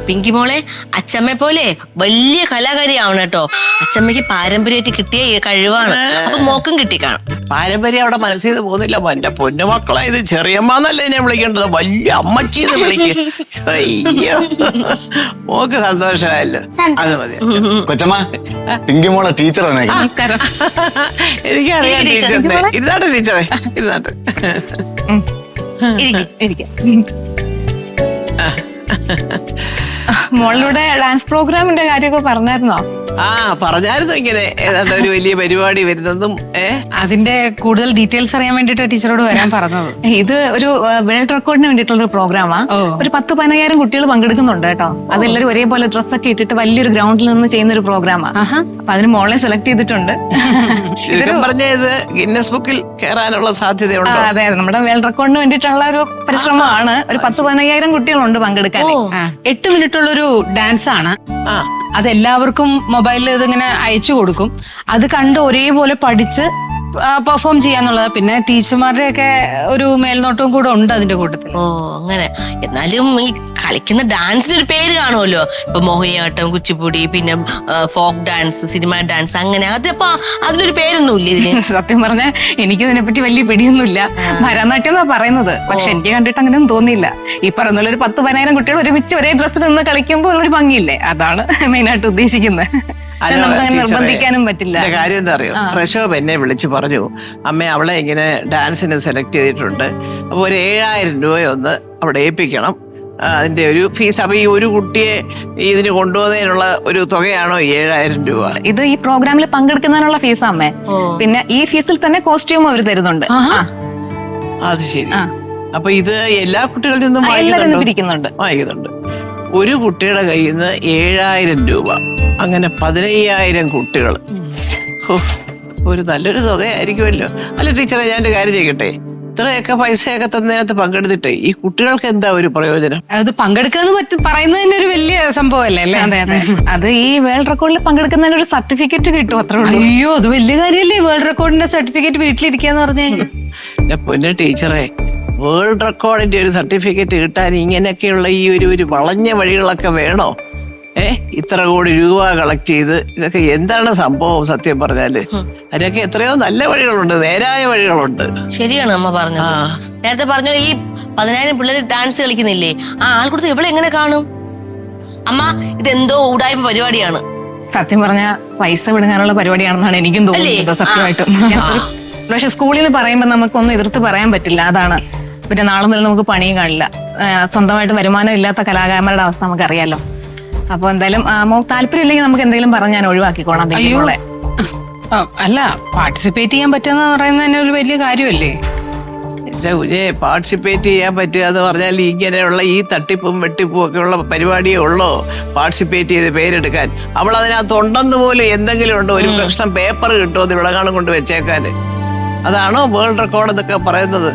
പിങ്കി മോളെ അച്ചമ്മയെ പോലെ വലിയ കലാകാരിയാവണം കേട്ടോ. അച്ചമ്മയ്ക്ക് പാരമ്പര്യമായിട്ട് കിട്ടിയ കഴിവാണ്. അപ്പൊ മോക്കും കിട്ടിക്കാണും. പാരമ്പര്യം അവിടെ മനസ്സിൽ നിന്ന് പോകുന്നില്ല. എന്റെ പൊന്നുമക്കളെ, ഇത് ചെറിയമ്മന്നല്ല എന്നെ വിളിക്കേണ്ടത്, വലിയ അമ്മച്ചീന്ന് വിളിക്കും. അയ്യോ, മോക്ക് സന്തോഷമായല്ലോ, അത് മതി. കൊച്ചമ്മ, പിങ്കി മോളെ ടീച്ചർ നമസ്കാരം. എനിക്കറിയാം ടീച്ചറിനെ. ഇരുന്നാട്ടെ ടീച്ചറെ, ഇരുന്നാട്ടെ. മോളിലൂടെ ഡാൻസ് പ്രോഗ്രാമിന്റെ കാര്യമൊക്കെ പറഞ്ഞായിരുന്നോ? പറഞ്ഞായിരുന്നു ഇങ്ങനെ ഏതാണ്ട് ഒരു വലിയ പരിപാടി വരുന്നതും. അതിന്റെ കൂടുതൽ ഡീറ്റെയിൽസ് അറിയാൻ വേണ്ടിട്ട് ടീച്ചറോട് വരാൻ പറഞ്ഞത്. ഇത് ഒരു വേൾഡ് റെക്കോർഡിന് വേണ്ടിയിട്ടുള്ള ഒരു പ്രോഗ്രാമാ. ഒരു 10-15,000 കുട്ടികൾ പങ്കെടുക്കുന്നുണ്ട് കേട്ടോ. അതെല്ലാവരും ഒരേപോലെ ഡ്രസ്സൊക്കെ ഇട്ടിട്ട് വലിയൊരു ഗ്രൗണ്ടിൽ നിന്ന് ചെയ്യുന്ന ഒരു പ്രോഗ്രാമാ. അപ്പൊ അതിന് മോളെ സെലക്ട് ചെയ്തിട്ടുണ്ട്. ഇത് ഗിന്നസ് ബുക്കിൽ കയറാനുള്ള സാധ്യതയുണ്ടോ? അതെ, നമ്മുടെ വേൾഡ് റെക്കോർഡിന് വേണ്ടിയിട്ടുള്ള ഒരു പരിശ്രമമാണ്. ഒരു 10-15,000 കുട്ടികളുണ്ട് പങ്കെടുക്കാൻ. 8 മിനിറ്റുള്ളൊരു ഡാൻസ് ആണ്. അതെല്ലാവർക്കും മൊബൈലിൽ ഇതിങ്ങനെ അയച്ചു കൊടുക്കും. അത് കണ്ട് ഒരേപോലെ പഠിച്ച് പെർഫോം ചെയ്യാന്നുള്ളത്. പിന്നെ ടീച്ചർമാരുടെ ഒക്കെ ഒരു മേൽനോട്ടവും കൂടെ ഉണ്ട് അതിന്റെ കൂട്ടത്തിൽ. ഓ, അങ്ങനെ. എന്നാലും ഈ കളിക്കുന്ന ഡാൻസിന് ഒരു പേര് കാണുമല്ലോ. ഇപ്പൊ മോഹിനിയാട്ടം, കുച്ചിപ്പുടി, പിന്നെ ഫോക്ക് ഡാൻസ്, സിനിമ ഡാൻസ്, അങ്ങനെ. അതിപ്പോ അതിലൊരു പേരൊന്നും ഇല്ല ഇതിന്. സത്യം പറഞ്ഞാൽ എനിക്ക് ഇതിനെപ്പറ്റി വലിയ പിടിയൊന്നുമില്ല. ഭരതനാട്യം എന്നാ പറയുന്നത്. പക്ഷെ എനിക്ക് കണ്ടിട്ട് അങ്ങനെയൊന്നും തോന്നിയില്ല. ഈ പറയുന്ന ഒരു 10-15,000 കുട്ടികൾ ഒരുമിച്ച് ഒരേ ഡ്രസ്സിൽ നിന്ന് കളിക്കുമ്പോൾ ഒരു ഭംഗിയില്ലേ, അതാണ് മെയിനായിട്ട് ഉദ്ദേശിക്കുന്നത്. നമുക്ക് നിർബന്ധിക്കാനും പറ്റില്ല. കാര്യം എന്താ അറിയോ, പ്രശോഭ് എന്നെ വിളിച്ചു പറഞ്ഞു, അമ്മ അവളെ ഇങ്ങനെ ഡാൻസിന് സെലക്ട് ചെയ്തിട്ടുണ്ട്, അപ്പൊ ഒരു 7,000 രൂപയൊന്ന് അവിടെ ഏൽപ്പിക്കണം. അതിന്റെ ഒരു ഫീസ്. അപ്പൊ ഈ ഒരു കുട്ടിയെ ഇതിന് കൊണ്ടുപോകുന്നതിനുള്ള ഒരു തുകയാണോ 7,000 രൂപ? ഇത് ഈ പ്രോഗ്രാമിൽ പങ്കെടുക്കുന്നതിനുള്ള ഫീസ് അമ്മേ. പിന്നെ ഈ ഫീസിൽ തന്നെ കോസ്റ്റ്യൂം അവർ തരുന്നുണ്ട്. അത് ശരി. അപ്പൊ ഇത് എല്ലാ കുട്ടികളിൽ നിന്നും വാങ്ങിക്കുന്നുണ്ട്. ഒരു കുട്ടിയുടെ കയ്യിൽ നിന്ന് 7,000 രൂപ, അങ്ങനെ 15,000 കുട്ടികൾ. ഒരു നല്ലൊരു തുകയായിരിക്കുമല്ലോ. അല്ല ടീച്ചറെ, ഞാൻ ഒരു കാര്യം ചെയ്യട്ടെ, ഇത്രയൊക്കെ പൈസയൊക്കെ തന്നതിനകത്ത് പങ്കെടുത്തിട്ടേ ഈ കുട്ടികൾക്ക് എന്താ ഒരു പ്രയോജനം? അത് പങ്കെടുക്കാന്ന് പറയുന്നത് തന്നെ ഒരു വലിയ സംഭവമല്ലേ അല്ലേ? അതെ അതെ. അത് ഈ വേൾഡ് റെക്കോർഡിൽ പങ്കെടുക്കുന്നതിന് ഒരു സർട്ടിഫിക്കറ്റ് കിട്ടും, അത്രേ ഉള്ളൂ. അയ്യോ, അത് വലിയ കാര്യമല്ലേ, വേൾഡ് റെക്കോർഡിന്റെ സർട്ടിഫിക്കറ്റ് വീട്ടിലിരിക്കാന്ന് പറഞ്ഞേ. എന്റെ പൊന്നെ ടീച്ചറെ, വേൾഡ് റെക്കോർഡിന്റെ ഒരു സർട്ടിഫിക്കറ്റ് കിട്ടാൻ ഇങ്ങനെയൊക്കെയുള്ള ഈ ഒരു വളഞ്ഞ വഴികളൊക്കെ വേണോ? ഇത്ര കോടി രൂപ കളക്ട് ചെയ്ത് ഇതൊക്കെ എന്താണ് സംഭവം? സത്യം പറഞ്ഞാല് അതിനൊക്കെ എത്രയോ നല്ല വഴികളുണ്ട്, നേരായ വഴികളുണ്ട്. ശരിയാണ് അമ്മ പറഞ്ഞത്. നേരത്തെ പറഞ്ഞ ഈ 10,000 പിള്ളേർ ഡാൻസ് കളിക്കുന്നില്ലേ, ആ ആൾക്കൂട്ടത്തിൽ ഇവളെ എങ്ങനെ കാണും? അമ്മ, ഇതെന്തോ ഊടായ്പ പരിപാടിയാണ്. സത്യം പറഞ്ഞ പൈസ വിടുങ്ങാനുള്ള പരിപാടിയാണെന്നാണ് എനിക്കും തോന്നുന്നത്, സത്യമായിട്ടും. പക്ഷെ സ്കൂളിൽ നിന്ന് പറയുമ്പോൾ നമുക്കൊന്നും എതിർത്ത് പറയാൻ പറ്റില്ല, അതാണ്. പിന്നെ നാളെ മുതൽ നമുക്ക് പണിയും കാണില്ല. സ്വന്തമായിട്ട് വരുമാനം ഇല്ലാത്ത കലാകാരന്മാരുടെ അവസ്ഥ നമുക്കറിയാലോ. അപ്പൊ എന്തായാലും താല്പര്യം ഇല്ലെങ്കിൽ നമുക്ക് എന്തെങ്കിലും പറഞ്ഞ് ഞാൻ ഒഴിവാക്കിക്കോളാം. അല്ല, പാർട്ടിസിപ്പേറ്റ് ചെയ്യാൻ പറ്റുന്ന പറയുന്നത് തന്നെ ഒരു വലിയ കാര്യമല്ലേ? പാർട്ടിസിപ്പേറ്റ് ചെയ്യാൻ പറ്റുക എന്ന് പറഞ്ഞാൽ ഇങ്ങനെയുള്ള ഈ തട്ടിപ്പും വെട്ടിപ്പും ഒക്കെ ഉള്ള പരിപാടിയേ ഉള്ളോ പാർട്ടിസിപ്പേറ്റ് ചെയ്ത് പേരെടുക്കാൻ? അവൾ അതിനകത്ത് ഉണ്ടെന്ന് പോലും എന്തെങ്കിലും ഉണ്ടോ? ഒരു പ്രശ്നം പേപ്പർ കിട്ടുമോ അത് ഇവിടെ കാണും കൊണ്ട് വെച്ചേക്കാന്? അതാണോ വേൾഡ് റെക്കോർഡ് എന്നൊക്കെ പറയുന്നത്?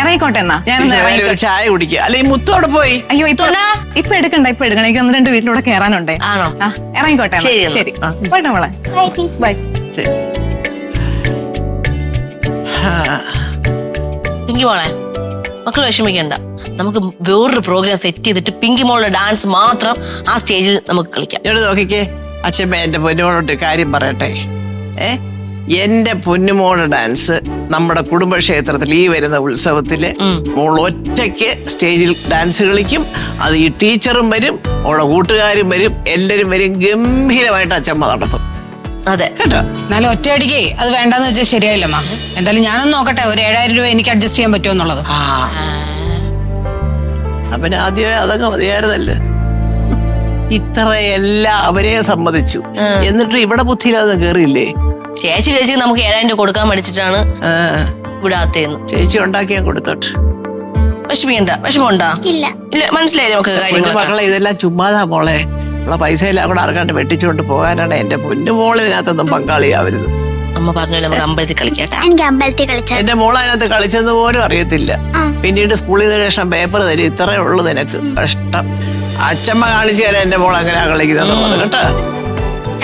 ഇറങ്ങിക്കോട്ടെ എന്നാ, ഞാൻ ചായ കുടിക്കുക. അല്ലെ, മുത്തോടെ പോയി. അയ്യോ, ഇപ്പൊ എടുക്കണ്ട, എനിക്ക് 1-2 വീട്ടിലൂടെ കയറാനുണ്ടേ. ആണോ? ഇറങ്ങിക്കോട്ടെ. ശരി, പോട്ടെ മോളെ. ബൈ. പിങ്കി മോളെ, മക്കൾ വിഷമിക്കണ്ട. നമുക്ക് വേറൊരു പ്രോഗ്രാം സെറ്റ് ചെയ്തിട്ട് പിങ്കി മോളുടെ ഡാൻസ് മാത്രം ആ സ്റ്റേജിൽ നമുക്ക് കളിക്കാം. ഇവിടെ നോക്കിക്കേ അച്ഛമ്മ, എന്റെ പൊന്നുമോളോട്ട് കാര്യം പറയട്ടെ. എന്റെ പൊന്നുമോളുടെ ഡാൻസ് നമ്മുടെ കുടുംബക്ഷേത്രത്തിൽ ഈ വരുന്ന ഉത്സവത്തില് മോൾ ഒറ്റയ്ക്ക് സ്റ്റേജിൽ ഡാൻസ് കളിക്കും. അത് ഈ ടീച്ചറും വരും, അവളുടെ കൂട്ടുകാരും വരും, എല്ലാരും വരും. ഗംഭീരമായിട്ട് അച്ഛമ്മ നടത്തും. അതെ കേട്ടോ? എന്നാലും ഒറ്റയടിക്ക് അത് വേണ്ടെന്ന് വെച്ചാൽ ശരിയായില്ല മാം. എന്തായാലും ഞാനൊന്ന് നോക്കട്ടെ, ഒരു 7,000 രൂപ എനിക്ക് അഡ്ജസ്റ്റ് ചെയ്യാൻ പറ്റുമോ എന്നുള്ളത്. അപ്പൊ ആദ്യമേ അതങ്ങ് മതിയായിരുന്നല്ലേ. ഇത്രയെല്ലാം അവരെ സമ്മതിച്ചു, എന്നിട്ട് ഇവിടെ ബുദ്ധിയില്ലാതെ കേറിയില്ലേ? ചേച്ചി നമുക്ക് 7,000 രൂപ കൊടുക്കാൻ പഠിച്ചിട്ടാണ് വിടാത്തേന്ന്. ചേച്ചി ഉണ്ടാക്കിയാൽ കൊടുത്തോട്ട്. വിഷമമുണ്ടാ? ഇല്ല, മനസ്സിലായില്ലേ നമുക്ക് കാര്യങ്ങൾ? മക്കളെ, ഇതെല്ലാം ചുമ്മാതാ മോളെ. ഉള്ള പൈസ എല്ലാം കൂടെ ആർക്കാണ്ട് വെട്ടിച്ചുകൊണ്ട് പോകാനാണ്. എന്റെ പൊന്നുമോള് ഇതിനകത്തൊന്നും പങ്കാളിയാവരുത്. അമ്മ പറഞ്ഞു നമുക്ക് അമ്പലത്തിൽ കളിക്കാം. എനിക്ക് അമ്പലത്തിൽ കളിച്ചാൽ എന്റെ മോൾ അതിനകത്ത് കളിച്ചെന്ന് പോലും അറിയത്തില്ല. പിന്നീട് സ്കൂളിൽ നിന്ന് ശേഷം പേപ്പർ തരും, ഇത്രേ ഉള്ളു നിനക്ക്. കഷ്ടം. അച്ഛമ്മ കാണിച്ചു തരാം എന്റെ മോൾ അങ്ങനെ കളിക്കുന്നത് കേട്ടോ.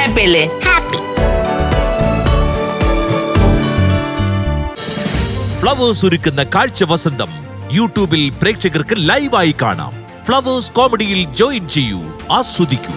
ഹാപ്പി അല്ലേ? ഹാപ്പി. ഫ്ലവേഴ്സ് ഒരുക്കുന്ന കാഴ്ച വസന്തം യൂട്യൂബിൽ പ്രേക്ഷകർക്ക് ലൈവായി കാണാം. ഫ്ലവേഴ്സ് കോമഡിയിൽ ജോയിൻ ചെയ്യൂ, ആസ്വദിക്കൂ.